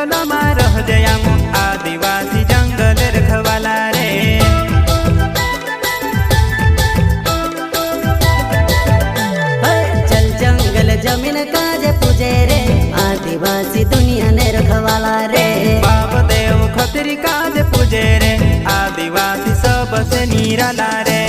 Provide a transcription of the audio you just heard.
जंगल में रह जयाम आदिवासी जंगल रखवाला रे। चल जंगल जमीन काजे पूजे रे आदिवासी दुनिया ने रखवाला रे। बाप देव खतरी काज पूजे रे आदिवासी सबसे निराला रे।